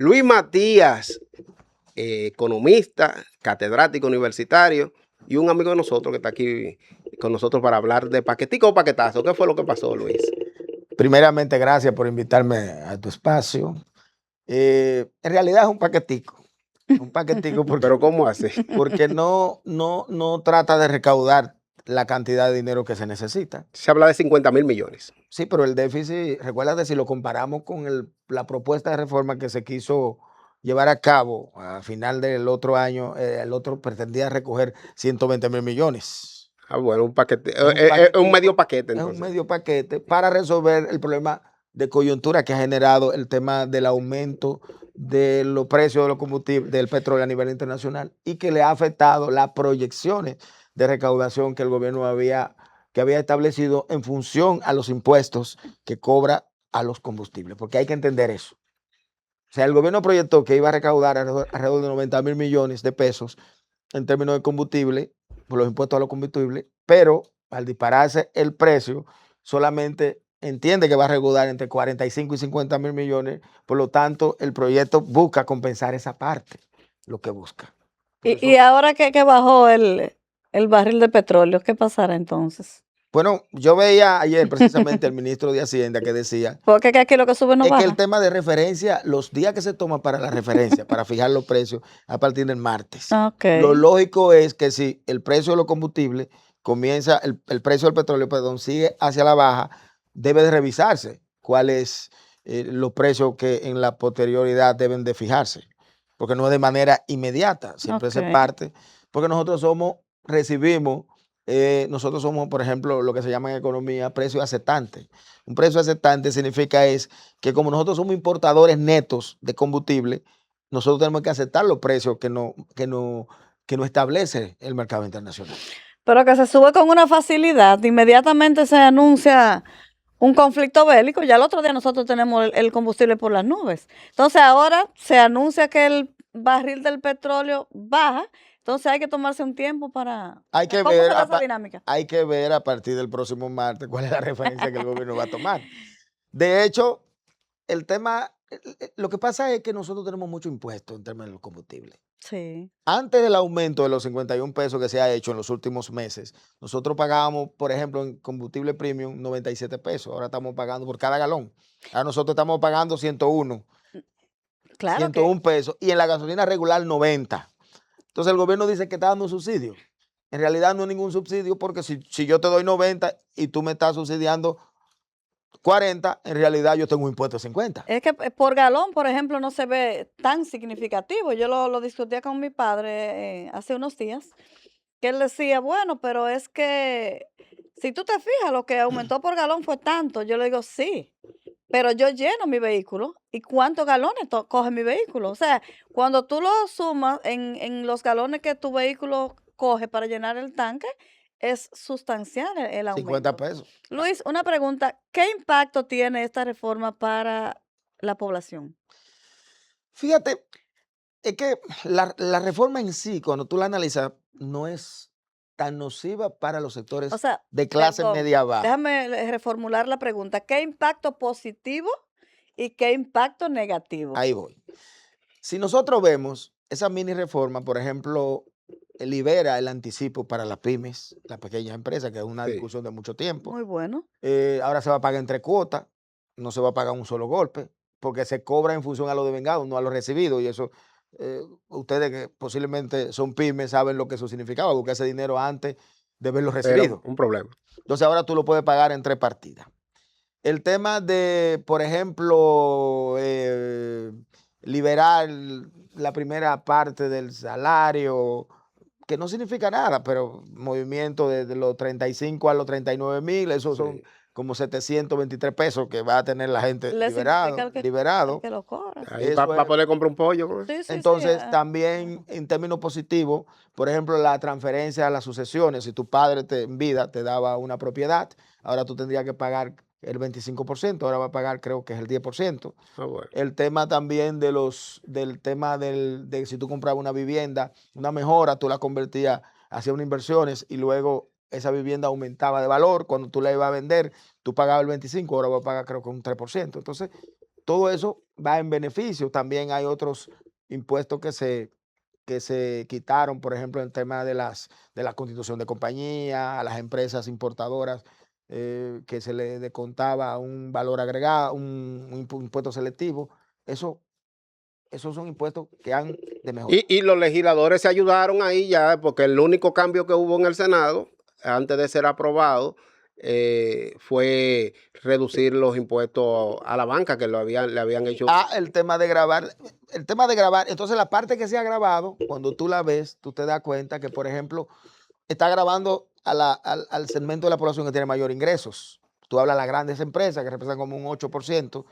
Luis Matías, economista, catedrático universitario y un amigo de nosotros que está aquí con nosotros para hablar de paquetico o paquetazo. ¿Qué fue lo que pasó, Luis? Primeramente, gracias por invitarme a tu espacio. En realidad es un paquetico Pero ¿cómo así? porque no trata de recaudar la cantidad de dinero que se necesita. Se habla de 50.000 millones. Sí, pero el déficit, recuérdate, si lo comparamos con la propuesta de reforma que se quiso llevar a cabo a final del otro año, el otro pretendía recoger 120.000 millones. Ah, bueno, un paquete, Es un un medio paquetico, paquete es un entonces. medio paquete para resolver el problema de coyuntura que ha generado el tema del aumento de los precios de los combustibles, del petróleo a nivel internacional y que le ha afectado las proyecciones de recaudación que el gobierno que había establecido en función a los impuestos que cobra a los combustibles, porque hay que entender eso. O sea, el gobierno proyectó que iba a recaudar alrededor de 90.000 millones de pesos en términos de combustible, por los impuestos a los combustibles, pero al dispararse el precio, solamente entiende que va a recaudar entre 45 y 50.000 millones, por lo tanto, el proyecto busca compensar esa parte, lo que busca. Y ahora que bajó el barril de petróleo, ¿qué pasará entonces? Bueno, yo veía ayer precisamente al ministro de Hacienda que decía Porque aquí lo que sube no es que el baja. tema de referencia, los días que se toman para la referencia, para fijar los precios a partir del martes. Ok. Lo lógico es que si el precio de los combustibles comienza, el precio del petróleo, perdón, sigue hacia la baja, debe de revisarse cuáles los precios que en la posterioridad deben de fijarse, porque no es de manera inmediata, siempre se Ok. parte, porque nosotros somos, por ejemplo, lo que se llama en economía precio aceptante. Un precio aceptante significa es que como nosotros somos importadores netos de combustible, nosotros tenemos que aceptar los precios que no establece el mercado internacional. Pero que se sube con una facilidad, inmediatamente se anuncia un conflicto bélico, ya el otro día nosotros tenemos el combustible por las nubes. Entonces ahora se anuncia que el barril del petróleo baja, entonces hay que tomarse un tiempo para... Hay que ¿Cómo ver será esa dinámica? hay que ver a partir del próximo martes cuál es la referencia que el gobierno va a tomar. De hecho, el tema, lo que pasa es que nosotros tenemos mucho impuesto en términos de los combustibles. Sí. Antes del aumento de los 51 pesos que se ha hecho en los últimos meses, nosotros pagábamos, por ejemplo, en combustible premium 97 pesos. Ahora estamos pagando por cada galón. Ahora nosotros estamos pagando 101, Claro que 101 pesos y en la gasolina regular 90. Entonces el gobierno dice que está dando un subsidio. En realidad no es ningún subsidio porque si yo te doy 90 y tú me estás subsidiando 40, en realidad yo tengo un impuesto de 50. es que por galón, por ejemplo, no se ve tan significativo. Yo lo discutía con mi padre hace unos días, que él decía, bueno, pero es que si tú te fijas, lo que aumentó por galón fue tanto. Yo le digo, sí, pero yo lleno mi vehículo. ¿Y cuántos galones coge mi vehículo? O sea, cuando tú lo sumas en los galones que tu vehículo coge para llenar el tanque, es sustancial el 50 aumento. pesos. Luis, una pregunta, ¿qué impacto tiene esta reforma para la población? Fíjate, es que la reforma en sí, cuando tú la analizas, no es tan nociva para los O sectores sea, de clase perdón, media baja. déjame reformular la pregunta. ¿Qué impacto positivo y qué impacto negativo? Ahí voy. Si nosotros vemos esa mini reforma, por ejemplo, libera el anticipo para las pymes, las pequeñas empresas, que es una Sí. discusión de mucho tiempo. Muy bueno. Ahora se va a pagar entre cuotas, no se va a pagar un solo golpe, porque se cobra en función a lo devengado, no a lo recibido. Y eso, ustedes que posiblemente son pymes saben lo que eso significaba, buscar ese dinero antes de verlo Pero recibido. un problema. Entonces ahora tú lo puedes pagar en 3 partidas. El tema de, por ejemplo, liberar la primera parte del salario, que no significa nada, pero movimiento de los 35 a los 39.000, esos son Sí. como 723 pesos que va a tener la gente Le significa liberado. que lo cobra. Ahí Eso para es. poder comprar un pollo con eso. Sí, sí, sí. Entonces, también en términos positivos, por ejemplo, la transferencia a las sucesiones, si tu padre en vida te daba una propiedad, ahora tú tendrías que pagar el 25%, ahora va a pagar creo que es el 10%. Ah, bueno. El tema también de si tú comprabas una vivienda, una mejora, tú la convertías hacia unas inversiones y luego esa vivienda aumentaba de valor. Cuando tú la ibas a vender, tú pagabas el 25%, ahora vas a pagar creo que un 3%. Entonces, todo eso va en beneficio. También hay otros impuestos que se quitaron, por ejemplo, el tema de la constitución de compañía, a las empresas importadoras, que se le descontaba un valor agregado, un impuesto selectivo. Eso, esos son impuestos que han de mejorar. Y los legisladores se ayudaron ahí ya, porque el único cambio que hubo en el Senado, antes de ser aprobado, fue reducir los impuestos a la banca que le habían hecho. El tema de grabar, entonces la parte que se ha grabado, cuando tú la ves, tú te das cuenta que, por ejemplo, está grabando al segmento de la población que tiene mayor ingresos. Tú hablas de las grandes empresas que representan como un 8%,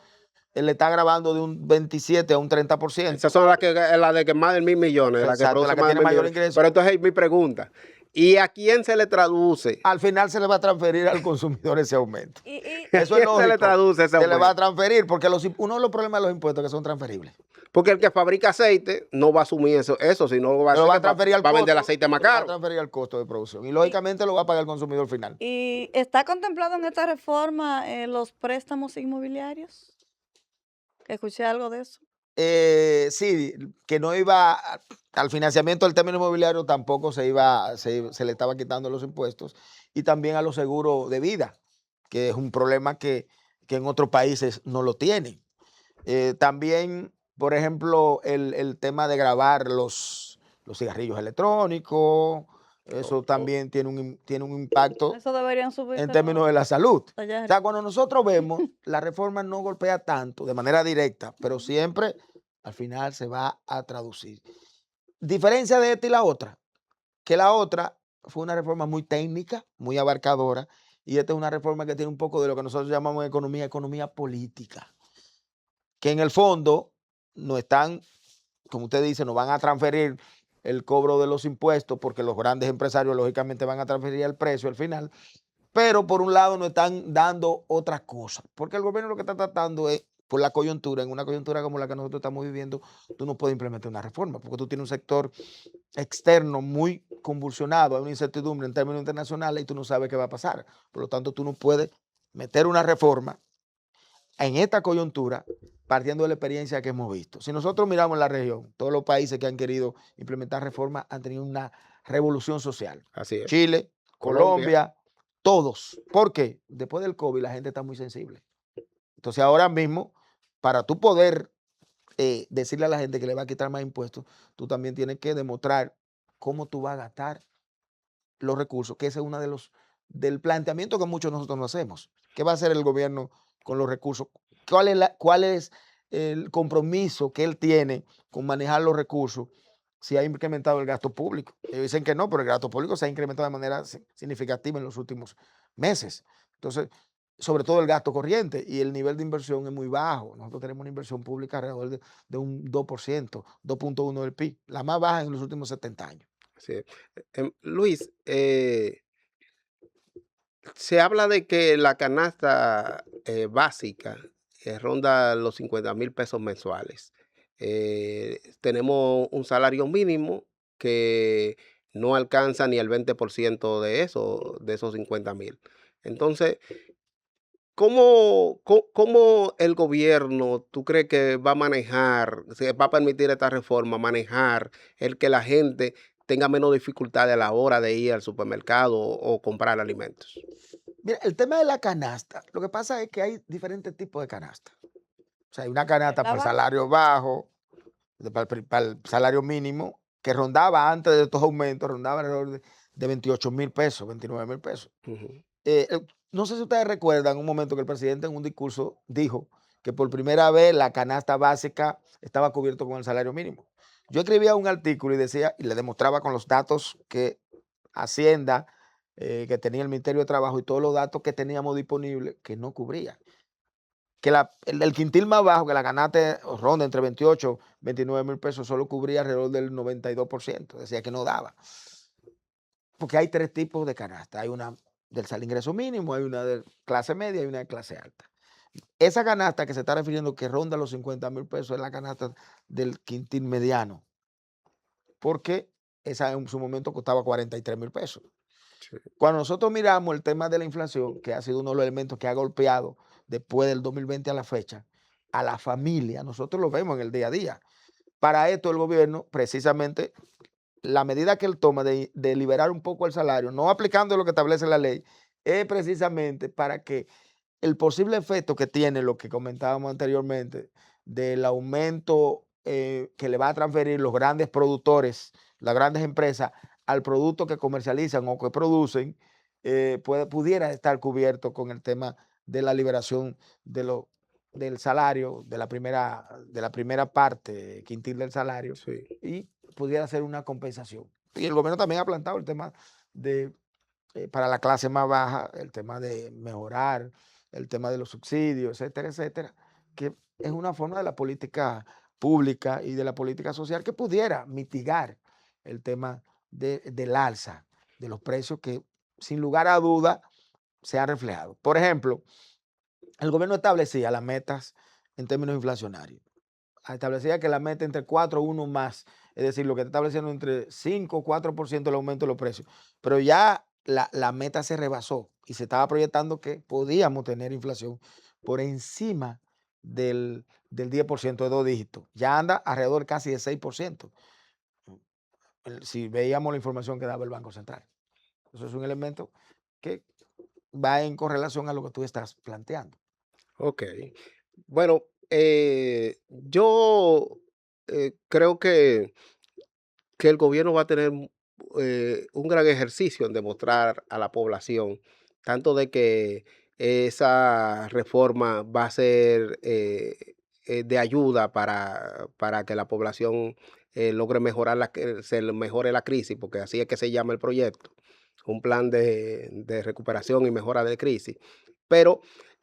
él le está grabando de un 27 a un 30%. Esas son las de que más de 1.000 millones, Exacto, la que tiene mayor ingreso. Pero entonces mi pregunta, ¿y a quién se le traduce? Al final se le va a transferir al consumidor ese aumento. Eso es lógico. Se le traduce ese aumento? Se le va a transferir, porque uno de los problemas de los impuestos es que son transferibles. Porque el que fabrica aceite no va a asumir eso sino lo va a transferir al costo. Va a vender el aceite más caro. Va a transferir al costo de producción. Y lógicamente lo va a pagar el consumidor final. ¿Y está contemplado en esta reforma los préstamos inmobiliarios? ¿Escuché algo de eso? Sí, que no iba al financiamiento del término inmobiliario, tampoco se le estaba quitando los impuestos, y también a los seguros de vida, que es un problema que en otros países no lo tienen. También, por ejemplo, el tema de grabar los cigarrillos electrónicos, eso también tiene un impacto. Eso deberían subir en términos de la salud. O allá. sea, cuando nosotros vemos, la reforma no golpea tanto de manera directa, pero siempre al final se va a traducir. Diferencia de esta y la otra, que la otra fue una reforma muy técnica, muy abarcadora, y esta es una reforma que tiene un poco de lo que nosotros llamamos economía política, que en el fondo no están, como usted dice, no van a transferir el cobro de los impuestos, porque los grandes empresarios lógicamente van a transferir el precio al final, pero por un lado nos están dando otras cosas, porque el gobierno lo que está tratando es, por la coyuntura, en una coyuntura como la que nosotros estamos viviendo, tú no puedes implementar una reforma, porque tú tienes un sector externo muy convulsionado, hay una incertidumbre en términos internacionales y tú no sabes qué va a pasar. Por lo tanto, tú no puedes meter una reforma en esta coyuntura partiendo de la experiencia que hemos visto. Si nosotros miramos en la región, todos los países que han querido implementar reformas han tenido una revolución social. Así es. Chile, Colombia, todos. ¿Por qué? Después del COVID la gente está muy sensible. Entonces ahora mismo, para tú poder decirle a la gente que le va a quitar más impuestos, tú también tienes que demostrar cómo tú vas a gastar los recursos, que ese es uno del planteamiento que muchos de nosotros no hacemos. ¿Qué va a hacer el gobierno con los recursos? ¿Cuál es el compromiso que él tiene con manejar los recursos si ha incrementado el gasto público? Ellos dicen que no, pero el gasto público se ha incrementado de manera significativa en los últimos meses. Entonces, sobre todo el gasto corriente, y el nivel de inversión es muy bajo. Nosotros tenemos una inversión pública alrededor de un 2%, 2.1 del PIB, la más baja en los últimos 70 años. Sí. Luis, se habla de que la canasta básica ronda los 50,000 pesos mensuales. Tenemos un salario mínimo que no alcanza ni el 20% de esos 50,000. Entonces, ¿cómo el gobierno, tú crees que va a manejar, se va a permitir esta reforma, manejar el que la gente tenga menos dificultad a la hora de ir al supermercado o comprar alimentos? Mira, el tema de la canasta, lo que pasa es que hay diferentes tipos de canasta. O sea, hay una canasta para el salario bajo, para el salario mínimo, que rondaba antes de estos aumentos, rondaba alrededor de 28,000 pesos, 29,000 pesos. No sé si ustedes recuerdan un momento que el presidente en un discurso dijo que por primera vez la canasta básica estaba cubierta con el salario mínimo. Yo escribía un artículo y decía, y le demostraba con los datos que Hacienda, que tenía el Ministerio de Trabajo y todos los datos que teníamos disponibles, que no cubría. Que el quintil más bajo, que la canasta ronda entre 28 y 29,000 pesos, solo cubría alrededor del 92%. Decía que no daba. Porque hay tres tipos de canasta. Hay una del ingreso mínimo, hay una de clase media y una de clase alta. Esa canasta que se está refiriendo que ronda los 50,000 pesos es la canasta del quintil mediano. Porque esa en su momento costaba 43,000 pesos. Sí. Cuando nosotros miramos el tema de la inflación, que ha sido uno de los elementos que ha golpeado después del 2020 a la fecha, a la familia. Nosotros lo vemos en el día a día. Para esto el gobierno, precisamente, la medida que él toma de liberar un poco el salario, no aplicando lo que establece la ley, es precisamente para que el posible efecto que tiene lo que comentábamos anteriormente del aumento que le va a transferir los grandes productores, las grandes empresas, al producto que comercializan o que producen, pudiera estar cubierto con el tema de la liberación de del salario, de la primera parte quintil del salario, Sí. y pudiera ser una compensación. Y el gobierno también ha planteado el tema de, para la clase más baja, el tema de mejorar el tema de los subsidios, etcétera, etcétera, que es una forma de la política pública y de la política social que pudiera mitigar el tema del alza de los precios que, sin lugar a duda, se han reflejado. Por ejemplo, el gobierno establecía las metas en términos inflacionarios. Establecía que la meta entre 4 1 más, es decir, lo que está estableciendo entre 5 o 4% el aumento de los precios. Pero ya la meta se rebasó y se estaba proyectando que podíamos tener inflación por encima del 10% de 2 dígitos. Ya anda alrededor casi de 6%, si veíamos la información que daba el Banco Central. Eso es un elemento que va en correlación a lo que tú estás planteando. Ok. Bueno, yo creo que el gobierno va a tener un gran ejercicio en demostrar a la población, tanto de que esa reforma va a ser de ayuda para que la población logre mejorar se le mejore la crisis, porque así es que se llama el proyecto, un plan de recuperación y mejora de crisis. Pero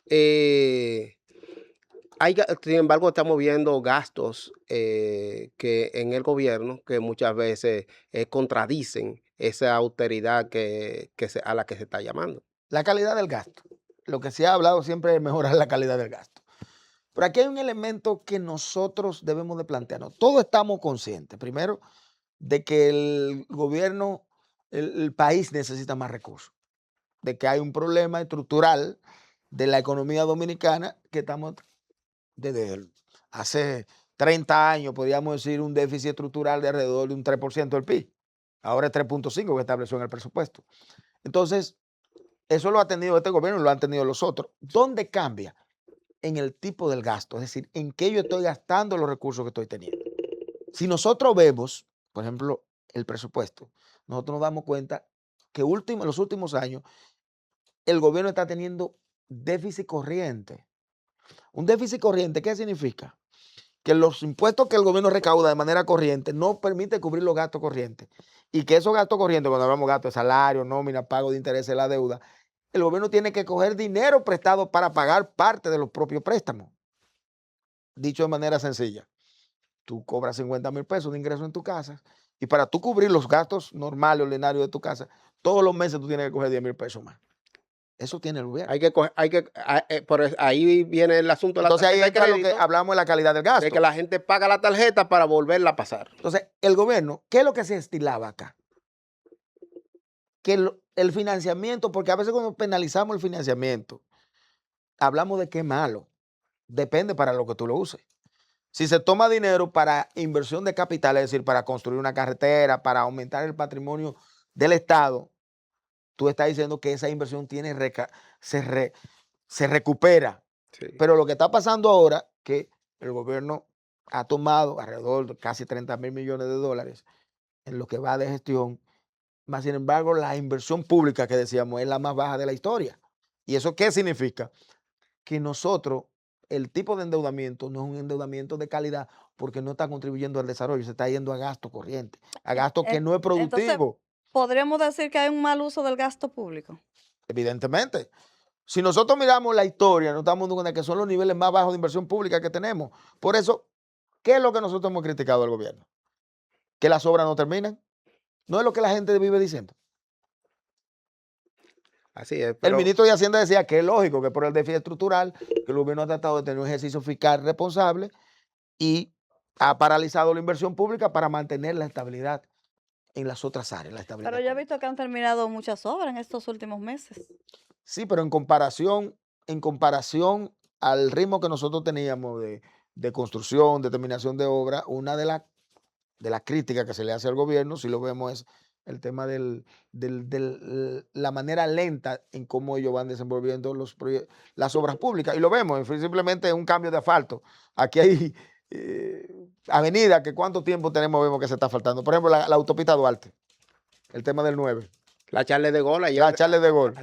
eh, sin embargo, estamos viendo gastos que en el gobierno que muchas veces contradicen esa austeridad a la que se está llamando. La calidad del gasto. Lo que se ha hablado siempre es mejorar la calidad del gasto. Pero aquí hay un elemento que nosotros debemos de plantearnos. Todos estamos conscientes, primero, de que el gobierno, el país necesita más recursos, de que hay un problema estructural de la economía dominicana que estamos desde hace 30 años, podríamos decir, un déficit estructural de alrededor de un 3% del PIB. Ahora es 3,5 que estableció en el presupuesto. Entonces, eso lo ha tenido este gobierno y lo han tenido los otros. ¿Dónde cambia? En el tipo del gasto, es decir, en qué yo estoy gastando los recursos que estoy teniendo. Si nosotros vemos, por ejemplo, el presupuesto, nosotros nos damos cuenta que en los últimos años el gobierno está teniendo déficit corriente. Un déficit corriente, ¿qué significa? Que los impuestos que el gobierno recauda de manera corriente no permite cubrir los gastos corrientes. Y que esos gastos corrientes, cuando hablamos de gastos de salario, nómina, pago de intereses de la deuda, el gobierno tiene que coger dinero prestado para pagar parte de los propios préstamos. Dicho de manera sencilla, tú cobras 50,000 pesos de ingreso en tu casa y para tú cubrir los gastos normales, ordinarios de tu casa, todos los meses tú tienes que coger 10,000 pesos más. Eso tiene el gobierno. Ahí viene el asunto de la Entonces ahí tarjeta de entra lo que crédito, hablamos de la calidad del de gasto. que la gente paga la tarjeta para volverla a pasar. Entonces, el gobierno, ¿qué es lo que se estilaba acá? Que el financiamiento, porque a veces cuando penalizamos el financiamiento, hablamos de que es malo. Depende para lo que tú lo uses. Si se toma dinero para inversión de capital, es decir, para construir una carretera, para aumentar el patrimonio del Estado, tú estás diciendo que esa inversión se recupera. Sí. Pero lo que está pasando ahora, que el gobierno ha tomado alrededor de casi 30,000 millones de dólares en lo que va de gestión, más sin embargo, la inversión pública que decíamos es la más baja de la historia. ¿Y eso qué significa? Que nosotros, el tipo de endeudamiento no es un endeudamiento de calidad porque no está contribuyendo al desarrollo, se está yendo a gasto corriente, a gasto que no es Entonces, productivo, podríamos decir que hay un mal uso del gasto público. evidentemente. Si nosotros miramos la historia, nos estamos dando cuenta que son los niveles más bajos de inversión pública que tenemos. Por eso, ¿qué es lo que nosotros hemos criticado al gobierno? Que las obras no terminan. No es lo que la gente vive diciendo. Así es, El pero ministro de Hacienda decía que es lógico que por el déficit estructural, que el gobierno ha tratado de tener un ejercicio fiscal responsable y ha paralizado la inversión pública para mantener la estabilidad en las otras áreas, la estabilidad Pero yo he económica. visto que han terminado muchas obras en estos últimos meses. Sí, pero en comparación al ritmo que nosotros teníamos de construcción, de terminación de obra, una de las críticas que se le hace al gobierno, si lo vemos, es el tema la manera lenta en cómo ellos van desenvolviendo las obras públicas. Y lo vemos, simplemente un cambio de asfalto. Aquí hay avenidas que cuánto tiempo vemos que se está faltando. Por ejemplo, la autopista Duarte, el tema del 9. La Charles de Gaulle La ayer. Charles de Gaulle.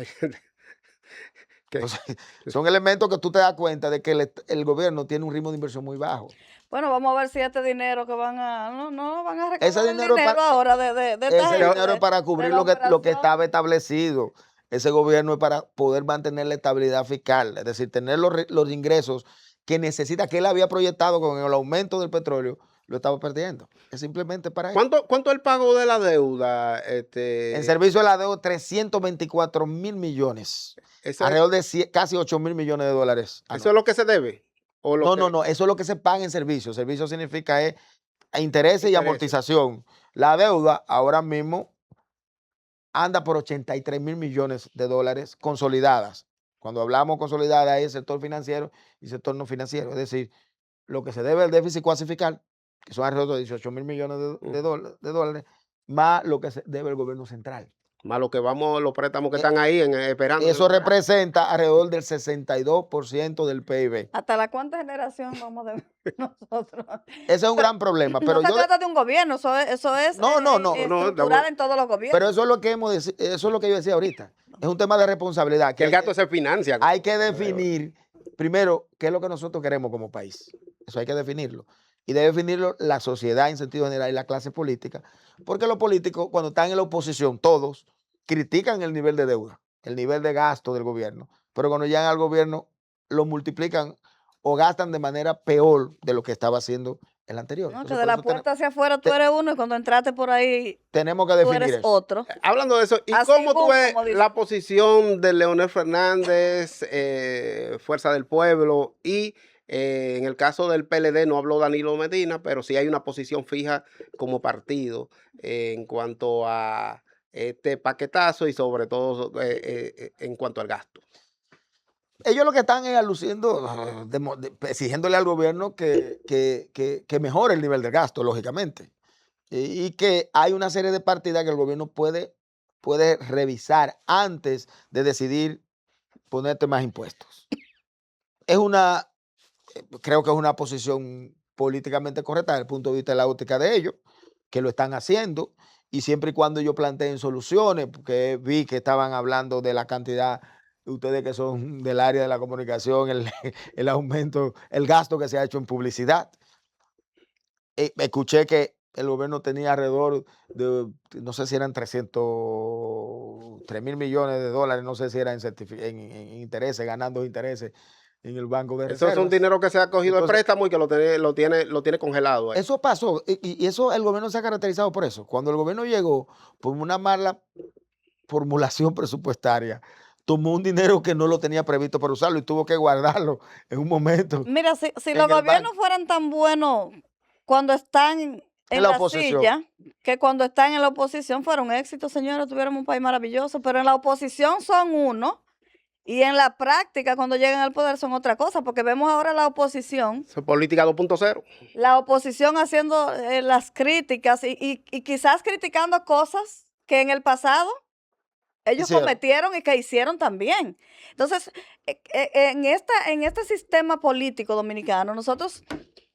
que- Entonces, son elementos que tú te das cuenta de que el gobierno tiene un ritmo de inversión muy bajo. Bueno, vamos a ver si este dinero que van a, no van a Ese recaudar el dinero es dinero ahora de esta Ese gente, dinero es para cubrir la lo que operación. estaba establecido. Ese gobierno es para poder mantener la estabilidad fiscal, es decir, tener los ingresos que necesita, que él había proyectado con el aumento del petróleo, lo estaba perdiendo. Es simplemente para eso. ¿Cuánto el pago de la deuda? En servicio de la deuda, 324,000 millones. Eso, Alrededor de casi 8,000 millones de dólares. ¿eso es lo que se debe? ¿O lo No, eso es lo que se paga en servicio. Servicio significa intereses y Intereses. amortización. La deuda ahora mismo anda por 83,000 millones de dólares consolidadas. Cuando hablamos consolidada es el sector financiero y sector no financiero. Es decir, lo que se debe al déficit cuasi fiscal, que son alrededor de 18,000 millones de dólares, más lo que se debe el gobierno central. Más lo que vamos, los préstamos que están ahí esperando. Eso representa alrededor del 62% del PIB. ¿Hasta la cuánta generación vamos a ver nosotros? Ese es un gran problema. Pero no se trata de un gobierno, eso es No, estructural en todos los gobiernos. Pero eso es lo que eso es lo que yo decía ahorita. Es un tema de responsabilidad. Que el gasto se financia. Hay que definir, primero, qué es lo que nosotros queremos como país. Eso hay que definirlo. Y debe definirlo la sociedad en sentido general y la clase política. Porque los políticos, cuando están en la oposición, todos critican el nivel de deuda, el nivel de gasto del gobierno. Pero cuando llegan al gobierno, lo multiplican o gastan de manera peor de lo que estaba haciendo el anterior. No, Entonces, que de la puerta hacia afuera tú eres uno y cuando entraste por ahí tenemos que tú definir eres eso. otro. Hablando de eso, ¿y Así cómo tú boom, ves como dicen. la posición de Leonel Fernández, Fuerza del Pueblo, y en el caso del PLD no habló Danilo Medina, pero sí hay una posición fija como partido en cuanto a este paquetazo y sobre todo en cuanto al gasto? Ellos lo que están es aluciendo, exigiéndole al gobierno que mejore el nivel de gasto, lógicamente. Y que hay una serie de partidas que el gobierno puede revisar antes de decidir ponerte más impuestos. Creo que es una posición políticamente correcta desde el punto de vista de la óptica de ellos, que lo están haciendo, y siempre y cuando ellos planteen soluciones, porque vi que estaban hablando de la cantidad, ustedes que son del área de la comunicación, el aumento, el gasto que se ha hecho en publicidad. Escuché que el gobierno tenía alrededor de, no sé si eran 300,000 millones de dólares, no sé si era en intereses, ganando intereses en el Banco de Eso Reservas. es un dinero que se ha cogido de préstamo y que lo tiene congelado. Eso pasó, y eso el gobierno se ha caracterizado por eso. Cuando el gobierno llegó por una mala formulación presupuestaria, tomó un dinero que no lo tenía previsto para usarlo y tuvo que guardarlo en un momento. Mira, si en los el gobiernos banco. fueran tan buenos cuando están en la la oposición. silla, que cuando están en la oposición fuera un éxito, señores, tuviéramos un país maravilloso, pero en la oposición son uno y en la práctica cuando llegan al poder son otra cosa, porque vemos ahora la oposición Eso es política 2.0. haciendo las críticas y quizás criticando cosas que en el pasado ellos Hicieron. cometieron y que hicieron también. Entonces, en este sistema político dominicano, nosotros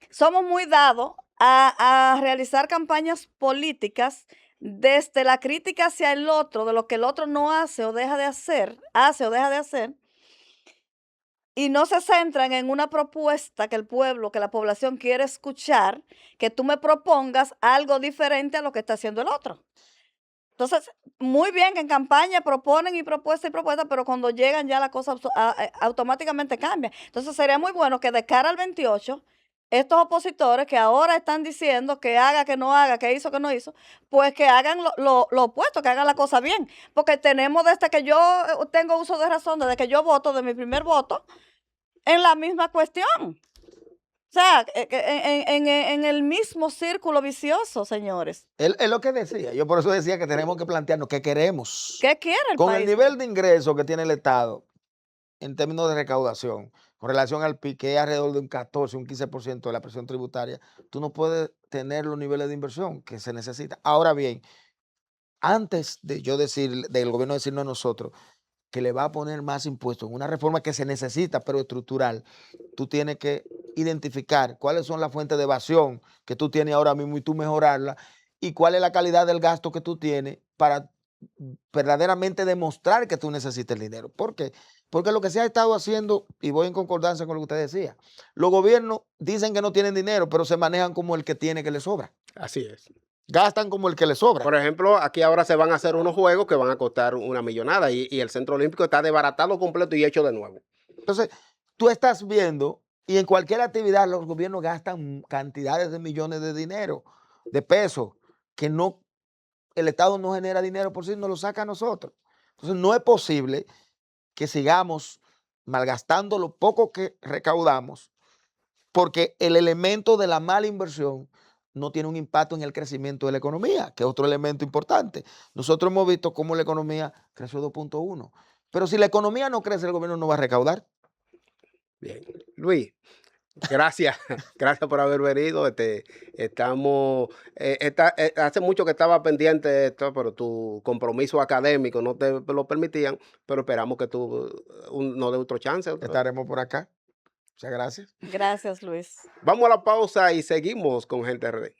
somos muy dados a realizar campañas políticas desde la crítica hacia el otro, de lo que el otro no hace o deja de hacer, y no se centran en una propuesta que el pueblo, que la población quiere escuchar, que tú me propongas algo diferente a lo que está haciendo el otro. Entonces, muy bien que en campaña proponen y propuesta, pero cuando llegan ya la cosa automáticamente cambia. Entonces, sería muy bueno que de cara al 28, estos opositores que ahora están diciendo que haga, que no haga, que hizo, que no hizo, pues que hagan lo opuesto, que hagan la cosa bien. Porque tenemos desde que yo tengo uso de razón, desde que yo voto, de mi primer voto, en la misma cuestión. O sea, en el mismo círculo vicioso, señores. Es lo que decía. Yo por eso decía que tenemos que plantearnos qué queremos. ¿Qué quiere el Con país? el nivel de ingreso que tiene el Estado en términos de recaudación, con relación al PIB, que es alrededor de un 14, un 15% de la presión tributaria, tú no puedes tener los niveles de inversión que se necesitan. Ahora bien, antes de yo decir, del gobierno decirnos a nosotros que le va a poner más impuestos en una reforma que se necesita, pero estructural, tú tienes que identificar cuáles son las fuentes de evasión que tú tienes ahora mismo y tú mejorarla, y cuál es la calidad del gasto que tú tienes para verdaderamente demostrar que tú necesitas el dinero. ¿Por qué? Porque lo que se ha estado haciendo, y voy en concordancia con lo que usted decía, los gobiernos dicen que no tienen dinero, pero se manejan como el que tiene que le sobra. Así es. Gastan como el que le sobra. Por ejemplo, aquí ahora se van a hacer unos juegos que van a costar una millonada y el Centro Olímpico está desbaratado completo y hecho de nuevo. Entonces, tú estás viendo, y en cualquier actividad los gobiernos gastan cantidades de millones de dinero, de pesos, que no, el Estado no genera dinero por sí, nos lo saca a nosotros. Entonces, no es posible que sigamos malgastando lo poco que recaudamos, porque el elemento de la mala inversión no tiene un impacto en el crecimiento de la economía, que es otro elemento importante. Nosotros hemos visto cómo la economía creció 2.1, pero si la economía no crece, el gobierno no va a recaudar. Bien. Luis, gracias, gracias por haber venido. Estamos, hace mucho que estaba pendiente de esto, pero tu compromiso académico no te lo permitían, pero esperamos que tú nos dé otro chance. Estaremos por acá. Muchas gracias. Gracias, Luis. Vamos a la pausa y seguimos con Gente RD.